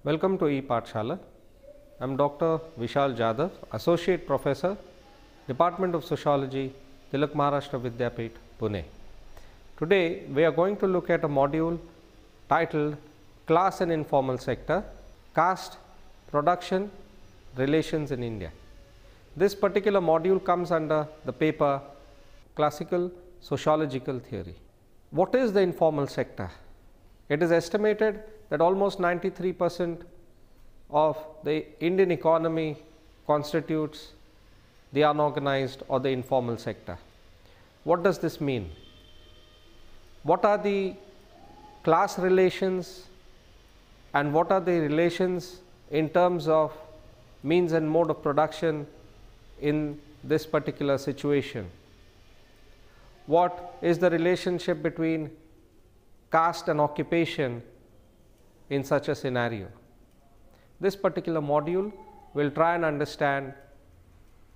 Welcome to ePathshala. I am Dr. Vishal Jadhav, Associate Professor, Department of Sociology, Tilak Maharashtra Vidya-mitra, Pune. Today we are going to look at a module titled Class and Informal Sector, Caste, Production, Relations in India. This particular module comes under the paper Classical Sociological Theory. What is the informal sector? It is estimated that almost 93% of the Indian economy constitutes the unorganized or the informal sector. What does this mean? What are the class relations and what are the relations in terms of means and mode of production in this particular situation? What is the relationship between caste and occupation in such a scenario? This particular module will try and understand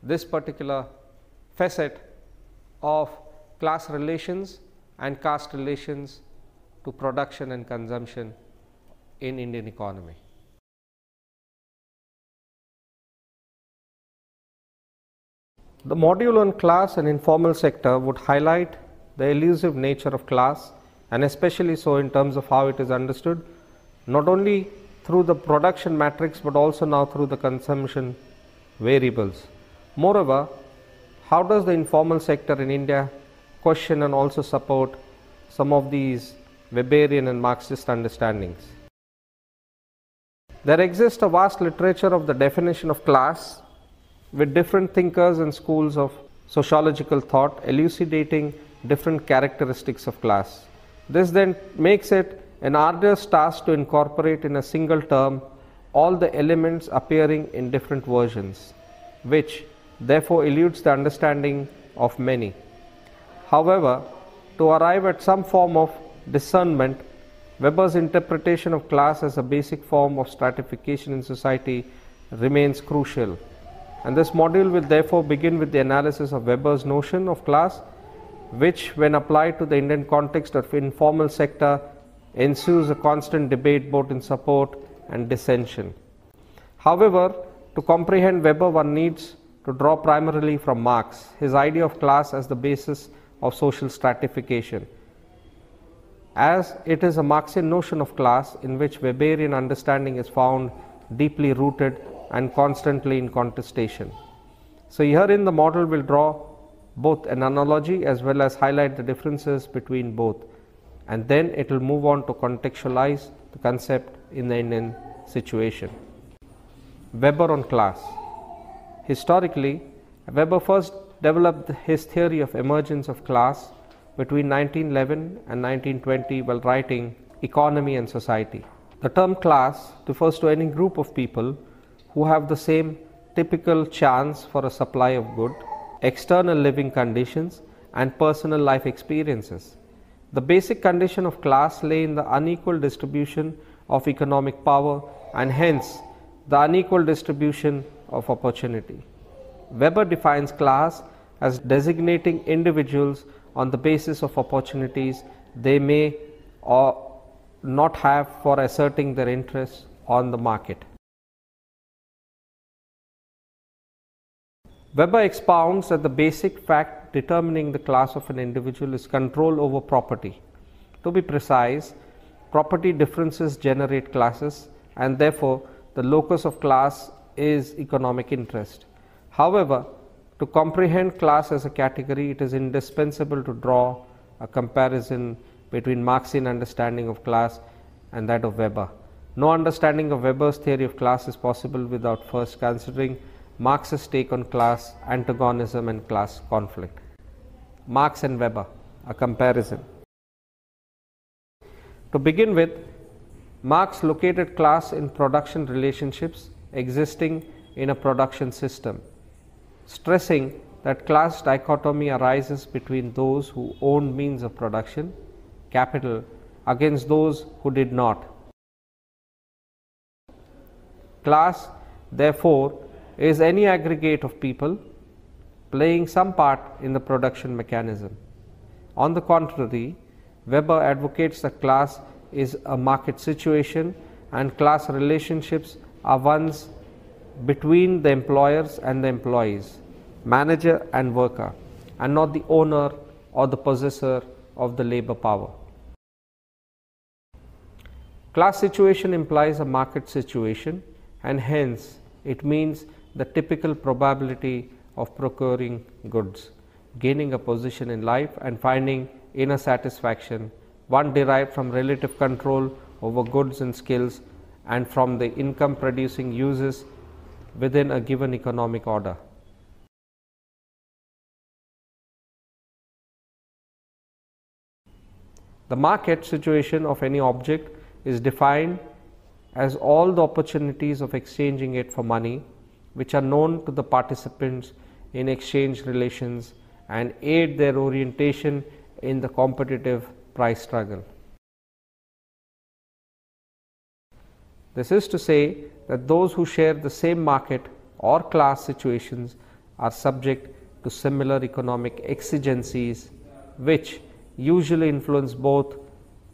this particular facet of class relations and caste relations to production and consumption in Indian economy. The module on class and informal sector would highlight the elusive nature of class, and especially so in terms of how it is understood, not only through the production matrix but also now through the consumption variables. Moreover, how does the informal sector in India question and also support some of these Weberian and Marxist understandings? There exists a vast literature of the definition of class with different thinkers and schools of sociological thought elucidating different characteristics of class. This then makes it an arduous task to incorporate in a single term all the elements appearing in different versions, which therefore eludes the understanding of many. However, to arrive at some form of discernment, Weber's interpretation of class as a basic form of stratification in society remains crucial, and this module will therefore begin with the analysis of Weber's notion of class, which when applied to the Indian context of informal sector ensues a constant debate both in support and dissension. However, to comprehend Weber one needs to draw primarily from Marx, his idea of class as the basis of social stratification, as it is a Marxian notion of class in which Weberian understanding is found deeply rooted and constantly in contestation. So herein the model will draw both an analogy as well as highlight the differences between both, and then it will move on to contextualize the concept in the Indian situation. Weber on class. Historically, Weber first developed his theory of emergence of class between 1911 and 1920 while writing Economy and Society. The term class refers to any group of people who have the same typical chance for a supply of good, external living conditions and personal life experiences. The basic condition of class lay in the unequal distribution of economic power and hence the unequal distribution of opportunity. Weber defines class as designating individuals on the basis of opportunities they may or not have for asserting their interests on the market. Weber expounds that the basic fact determining the class of an individual is control over property. To be precise, property differences generate classes, and therefore the locus of class is economic interest. However, to comprehend class as a category, it is indispensable to draw a comparison between Marxian understanding of class and that of Weber. No understanding of Weber's theory of class is possible without first considering Marx's take on class, antagonism and class conflict. Marx and Weber, a comparison. To begin with, Marx located class in production relationships existing in a production system, stressing that class dichotomy arises between those who owned means of production, capital, against those who did not. Class, therefore, is any aggregate of people playing some part in the production mechanism. On the contrary, Weber advocates that class is a market situation and class relationships are ones between the employers and the employees, manager and worker, and not the owner or the possessor of the labor power. Class situation implies a market situation, and hence it means the typical probability of procuring goods, gaining a position in life, and finding inner satisfaction, one derived from relative control over goods and skills and from the income producing uses within a given economic order. The market situation of any object is defined as all the opportunities of exchanging it for money which are known to the participants in exchange relations and aid their orientation in the competitive price struggle. This is to say that those who share the same market or class situations are subject to similar economic exigencies which usually influence both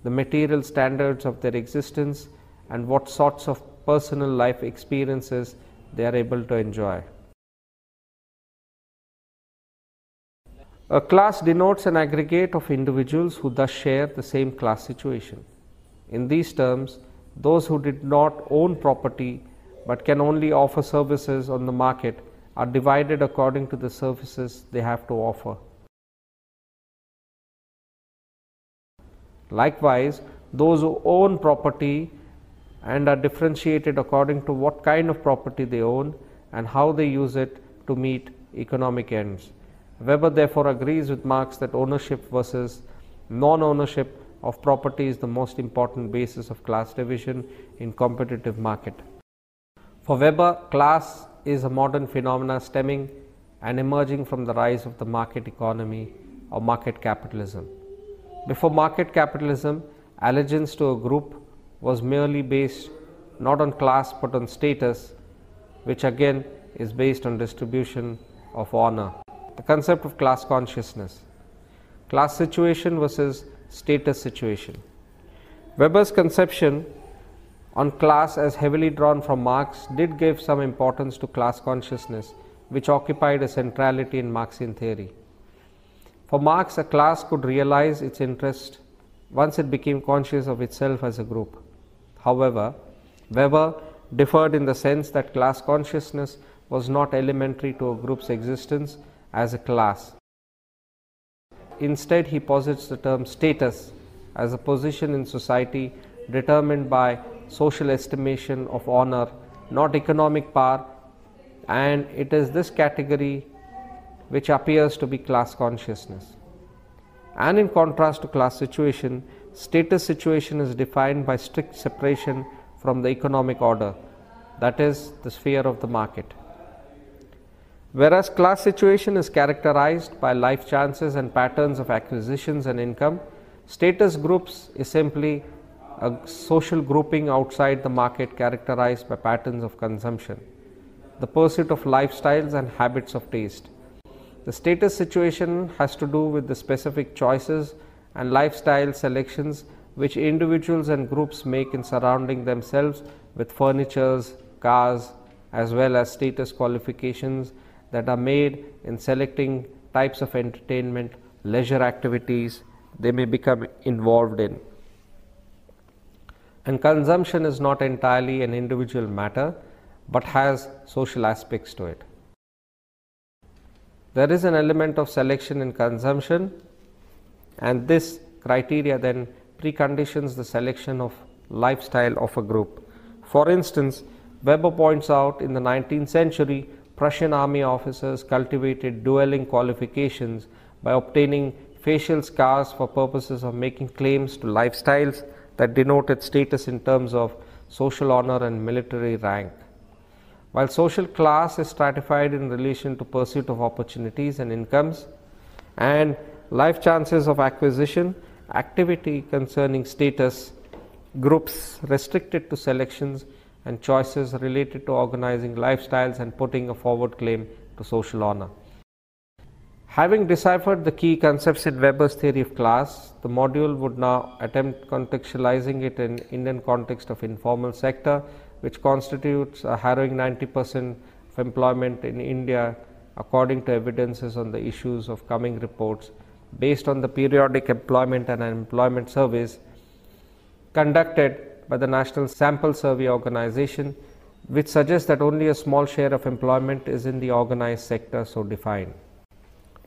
the material standards of their existence and what sorts of personal life experiences they are able to enjoy. A class denotes an aggregate of individuals who thus share the same class situation. In these terms, those who did not own property but can only offer services on the market are divided according to the services they have to offer. Likewise, those who own property and are differentiated according to what kind of property they own and how they use it to meet economic ends. Weber therefore agrees with Marx that ownership versus non-ownership of property is the most important basis of class division in competitive market. For Weber, class is a modern phenomena stemming and emerging from the rise of the market economy or market capitalism. Before market capitalism, allegiance to a group was merely based not on class but on status, which again is based on distribution of honor. The concept of class consciousness, class situation versus status situation. Weber's conception on class as heavily drawn from Marx did give some importance to class consciousness, which occupied a centrality in Marxian theory. For Marx, a class could realize its interest once it became conscious of itself as a group. However, Weber differed in the sense that class consciousness was not elementary to a group's existence as a class. Instead, he posits the term status as a position in society determined by social estimation of honor, not economic power, and it is this category which appears to be class consciousness. And in contrast to class situation, status situation is defined by strict separation from the economic order, that is, the sphere of the market. Whereas class situation is characterized by life chances and patterns of acquisitions and income, status groups is simply a social grouping outside the market characterized by patterns of consumption, the pursuit of lifestyles and habits of taste. The status situation has to do with the specific choices and lifestyle selections which individuals and groups make in surrounding themselves with furnitures, cars, as well as status qualifications that are made in selecting types of entertainment, leisure activities they may become involved in. And consumption is not entirely an individual matter, but has social aspects to it. There is an element of selection in consumption, and this criteria then preconditions the selection of lifestyle of a group. For instance, Weber points out in the 19th century, Prussian army officers cultivated dueling qualifications by obtaining facial scars for purposes of making claims to lifestyles that denoted status in terms of social honor and military rank. While social class is stratified in relation to pursuit of opportunities and incomes and life chances of acquisition, activity concerning status groups restricted to selections and choices related to organizing lifestyles and putting a forward claim to social honor. Having deciphered the key concepts in Weber's theory of class, the module would now attempt contextualizing it in Indian context of informal sector, which constitutes a harrowing 90% of employment in India according to evidences on the issues of coming reports based on the periodic employment and unemployment surveys conducted by the National Sample Survey Organization, which suggests that only a small share of employment is in the organized sector so defined.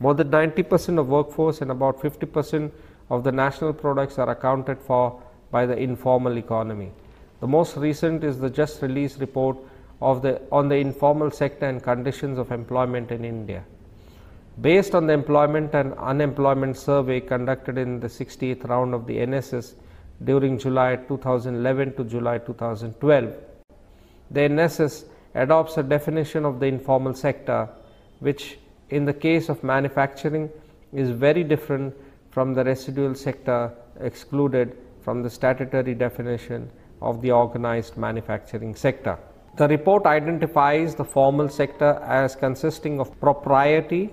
More than 90% of workforce and about 50% of the national products are accounted for by the informal economy. The most recent is the just released report on the informal sector and conditions of employment in India. Based on the employment and unemployment survey conducted in the 68th round of the NSS during July 2011 to July 2012, the NSS adopts a definition of the informal sector, which in the case of manufacturing is very different from the residual sector excluded from the statutory definition of the organized manufacturing sector. The report identifies the formal sector as consisting of proprietary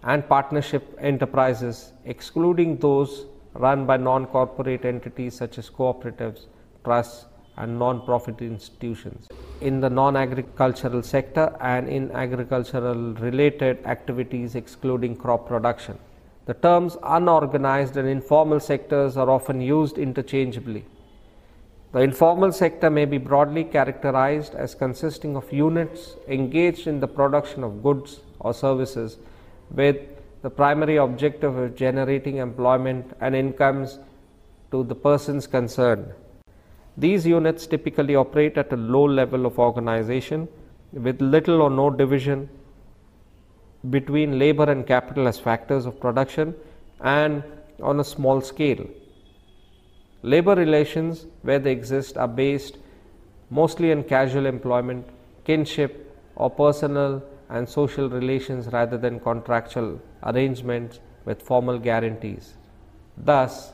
and partnership enterprises, excluding those run by non-corporate entities such as cooperatives, trusts, and non-profit institutions in the non-agricultural sector and in agricultural related activities excluding crop production. The terms unorganized and informal sectors are often used interchangeably. The informal sector may be broadly characterized as consisting of units engaged in the production of goods or services with the primary objective of generating employment and incomes to the persons concerned. These units typically operate at a low level of organization with little or no division between labor and capital as factors of production and on a small scale. Labor relations, where they exist, are based mostly on casual employment, kinship, or personal and social relations rather than contractual arrangements with formal guarantees. Thus,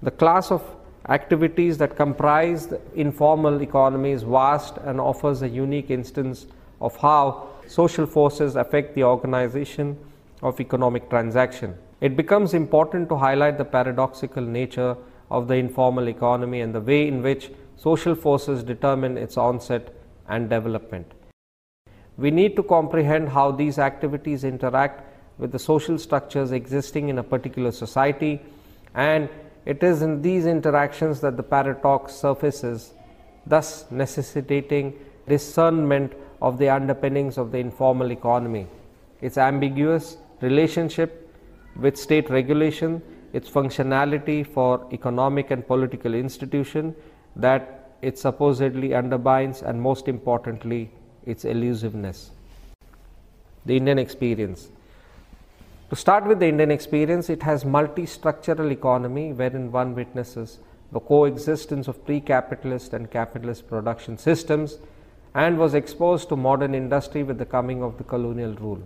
the class of activities that comprise the informal economy is vast and offers a unique instance of how social forces affect the organization of economic transaction. It becomes important to highlight the paradoxical nature of the informal economy and the way in which social forces determine its onset and development. We need to comprehend how these activities interact with the social structures existing in a particular society, and it is in these interactions that the paradox surfaces, thus necessitating discernment of the underpinnings of the informal economy, its ambiguous relationship with state regulation, its functionality for economic and political institution that it supposedly undermines, and most importantly, its elusiveness. The Indian experience. To start with the Indian experience, it has multi-structural economy wherein one witnesses the coexistence of pre-capitalist and capitalist production systems and was exposed to modern industry with the coming of the colonial rule.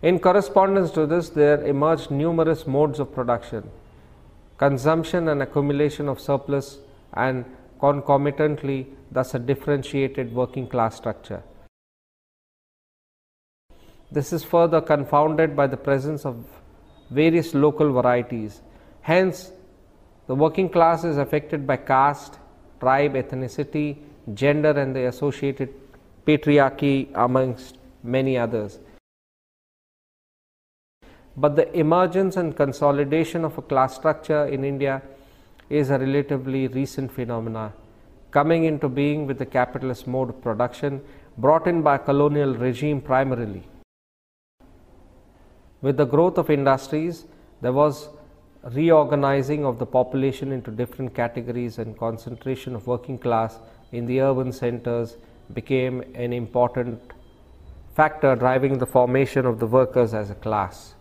In correspondence to this, there emerged numerous modes of production, consumption and accumulation of surplus, and concomitantly thus a differentiated working class structure. This is further confounded by the presence of various local varieties. Hence, the working class is affected by caste, tribe, ethnicity, gender, and the associated patriarchy, amongst many others. But the emergence and consolidation of a class structure in India is a relatively recent phenomena, coming into being with the capitalist mode of production brought in by a colonial regime primarily. With the growth of industries, there was reorganizing of the population into different categories, and concentration of working class in the urban centers became an important factor driving the formation of the workers as a class.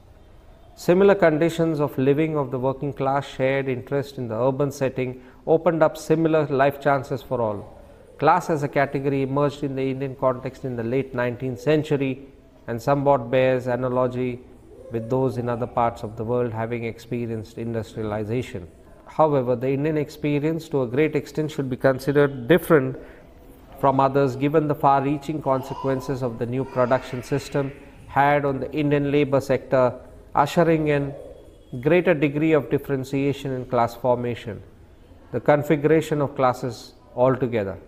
Similar conditions of living of the working class, shared interest in the urban setting, opened up similar life chances for all. Class as a category emerged in the Indian context in the late 19th century and somewhat bears analogy with those in other parts of the world having experienced industrialization. However, the Indian experience to a great extent should be considered different from others given the far-reaching consequences of the new production system had on the Indian labor sector, ushering in greater degree of differentiation in class formation, the configuration of classes altogether.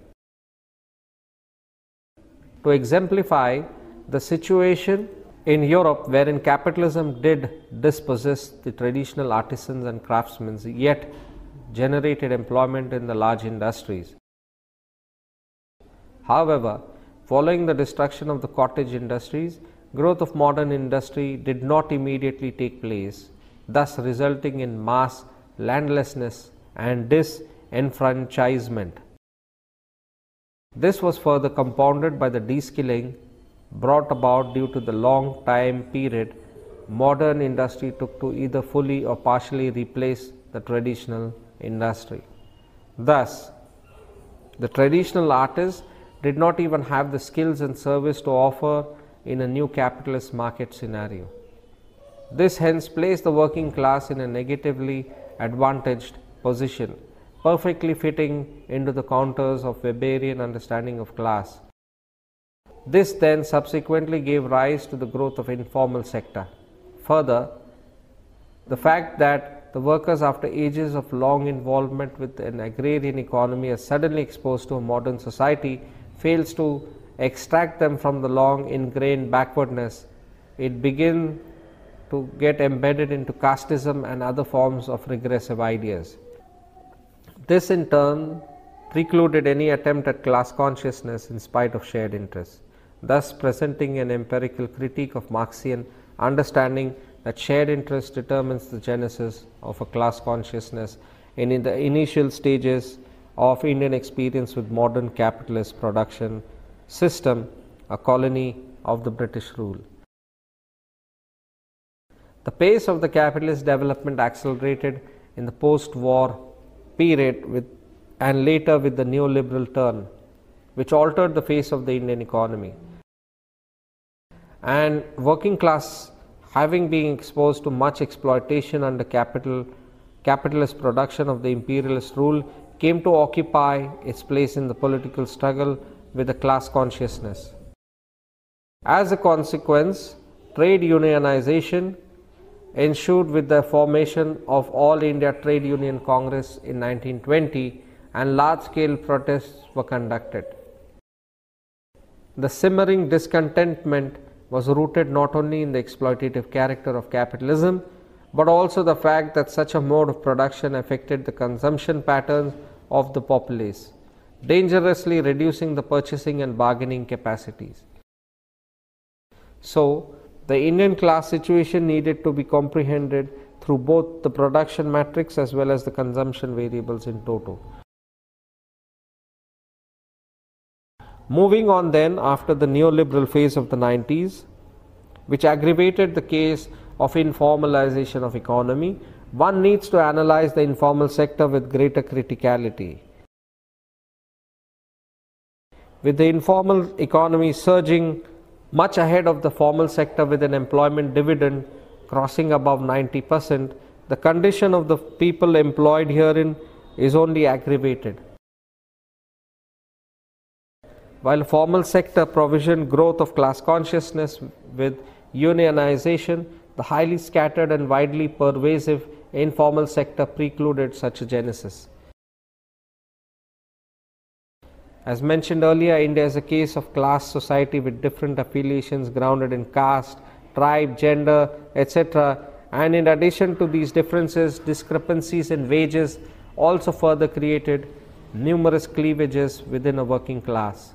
To exemplify the situation in Europe, wherein capitalism did dispossess the traditional artisans and craftsmen, yet generated employment in the large industries. However, following the destruction of the cottage industries, growth of modern industry did not immediately take place, thus resulting in mass landlessness and disenfranchisement. This was further compounded by the de-skilling brought about due to the long time period modern industry took to either fully or partially replace the traditional industry. Thus, the traditional artists did not even have the skills and service to offer in a new capitalist market scenario. This hence placed the working class in a negatively advantaged position, perfectly fitting into the contours of Weberian understanding of class. This then subsequently gave rise to the growth of informal sector. Further, the fact that the workers, after ages of long involvement with an agrarian economy, are suddenly exposed to a modern society, fails to extract them from the long ingrained backwardness. It begins to get embedded into casteism and other forms of regressive ideas. This in turn precluded any attempt at class consciousness in spite of shared interests, thus presenting an empirical critique of Marxian understanding that shared interest determines the genesis of a class consciousness and in the initial stages of Indian experience with modern capitalist production system, a colony of the British rule. The pace of the capitalist development accelerated in the post-war period and later with the neoliberal turn, which altered the face of the Indian economy. And working class, having been exposed to much exploitation under capitalist production of the imperialist rule, came to occupy its place in the political struggle with a class consciousness. As a consequence, trade unionization ensued with the formation of All India Trade Union Congress in 1920, and large-scale protests were conducted. The simmering discontentment was rooted not only in the exploitative character of capitalism, but also the fact that such a mode of production affected the consumption patterns of the populace, dangerously reducing the purchasing and bargaining capacities. So, the Indian class situation needed to be comprehended through both the production matrix as well as the consumption variables in toto. Moving on then, after the neoliberal phase of the 90s, which aggravated the case of informalization of economy, one needs to analyze the informal sector with greater criticality. With the informal economy surging much ahead of the formal sector with an employment dividend crossing above 90%, the condition of the people employed herein is only aggravated. While formal sector provisioned growth of class consciousness with unionization, the highly scattered and widely pervasive informal sector precluded such a genesis. As mentioned earlier, India is a case of class society with different affiliations grounded in caste, tribe, gender, etc. And in addition to these differences, discrepancies in wages also further created numerous cleavages within a working class.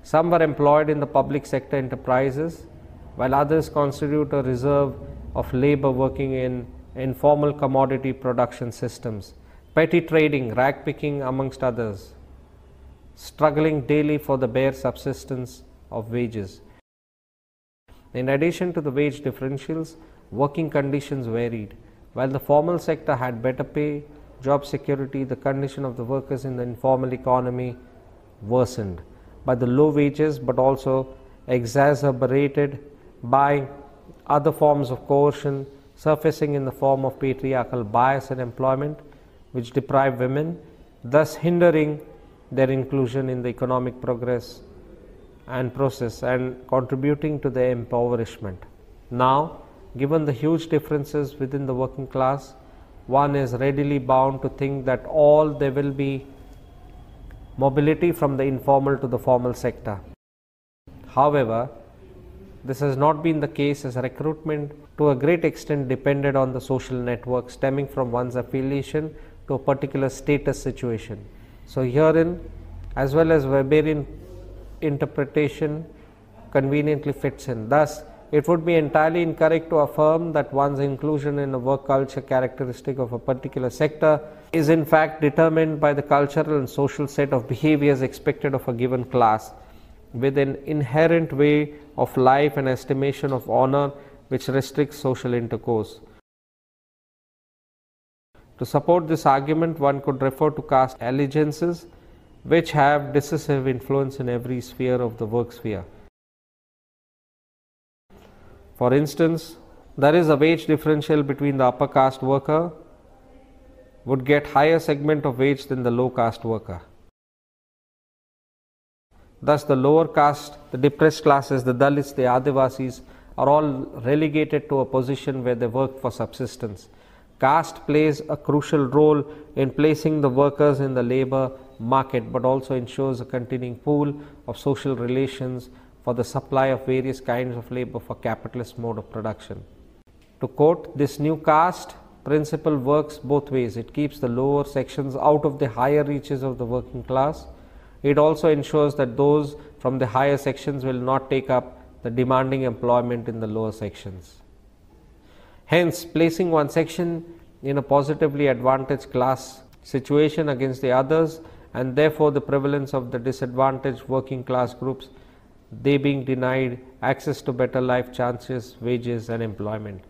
Some were employed in the public sector enterprises, while others constitute a reserve of labor working in informal commodity production systems, petty trading, rag picking amongst others, struggling daily for the bare subsistence of wages. In addition to the wage differentials, working conditions varied. While the formal sector had better pay, job security, the condition of the workers in the informal economy worsened by the low wages, but also exacerbated by other forms of coercion surfacing in the form of patriarchal bias in employment, which deprive women thus hindering their inclusion in the economic progress and process and contributing to their impoverishment. Now, given the huge differences within the working class, one is readily bound to think that all there will be mobility from the informal to the formal sector. However, this has not been the case, as recruitment to a great extent depended on the social network stemming from one's affiliation to a particular status situation. So herein, as well as Weberian interpretation conveniently fits in. Thus, it would be entirely incorrect to affirm that one's inclusion in a work culture characteristic of a particular sector is in fact determined by the cultural and social set of behaviors expected of a given class, with an inherent way of life and estimation of honor which restricts social intercourse. To support this argument, one could refer to caste allegiances which have decisive influence in every sphere of the work sphere. For instance, there is a wage differential between the upper caste worker would get higher segment of wage than the low caste worker. Thus, the lower caste, the depressed classes, the Dalits, the Adivasis are all relegated to a position where they work for subsistence. Caste plays a crucial role in placing the workers in the labor market, but also ensures a continuing pool of social relations for the supply of various kinds of labor for capitalist mode of production. To quote, this new caste principle works both ways. It keeps the lower sections out of the higher reaches of the working class. It also ensures that those from the higher sections will not take up the demanding employment in the lower sections. Hence, placing one section in a positively advantaged class situation against the others, and therefore the prevalence of the disadvantaged working class groups, they being denied access to better life chances, wages and employment.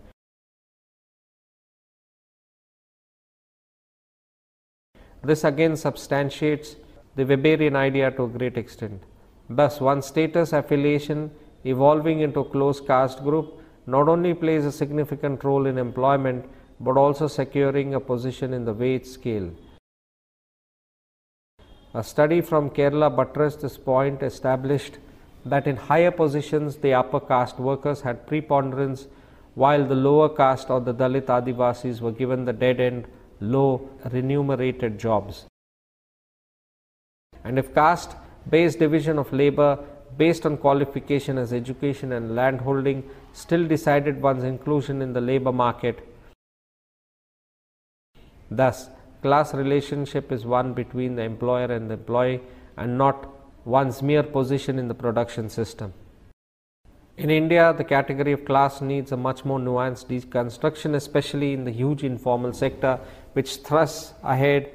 This again substantiates the Weberian idea to a great extent. Thus, one's status affiliation evolving into a close caste group not only plays a significant role in employment, but also securing a position in the wage scale. A study from Kerala buttressed this point, established that in higher positions the upper caste workers had preponderance, while the lower caste or the Dalit Adivasis were given the dead end, low remunerated jobs. And if caste based division of labor based on qualification as education and land holding still decided one's inclusion in the labor market, thus class relationship is one between the employer and the employee and not one's mere position in the production system. In India, the category of class needs a much more nuanced deconstruction, especially in the huge informal sector, which thrusts ahead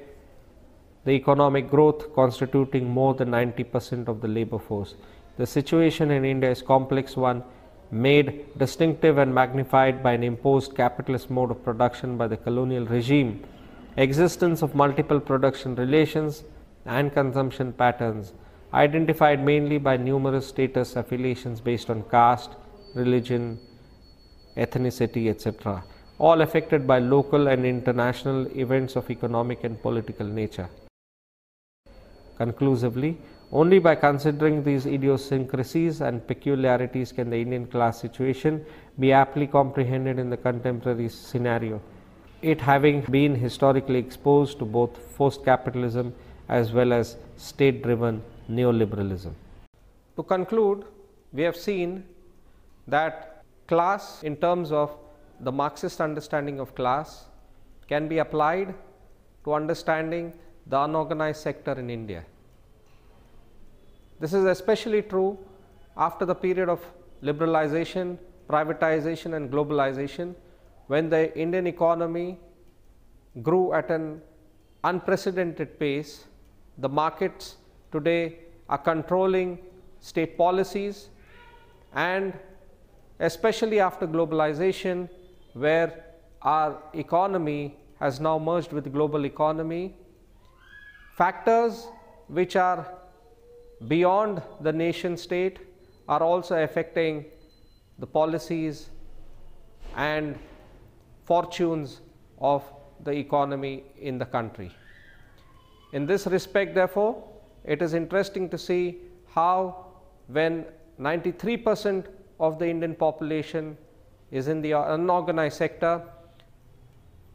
the economic growth, constituting more than 90% of the labor force. The situation in India is a complex one, made distinctive and magnified by an imposed capitalist mode of production by the colonial regime, existence of multiple production relations and consumption patterns, identified mainly by numerous status affiliations based on caste, religion, ethnicity, etc., all affected by local and international events of economic and political nature. Conclusively, only by considering these idiosyncrasies and peculiarities can the Indian class situation be aptly comprehended in the contemporary scenario, it having been historically exposed to both forced capitalism as well as state-driven neoliberalism. To conclude, we have seen that class, in terms of the Marxist understanding of class, can be applied to understanding the unorganized sector in India. This is especially true after the period of liberalization, privatization and globalization, when the Indian economy grew at an unprecedented pace. The markets today are controlling state policies, and especially after globalization, where our economy has now merged with the global economy, factors which are beyond the nation state are also affecting the policies and fortunes of the economy in the country. In this respect, therefore, it is interesting to see how when 93% of the Indian population is in the unorganized sector,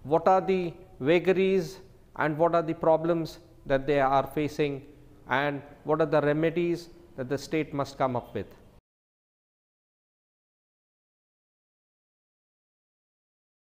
what are the vagaries and what are the problems that they are facing, and what are the remedies that the state must come up with.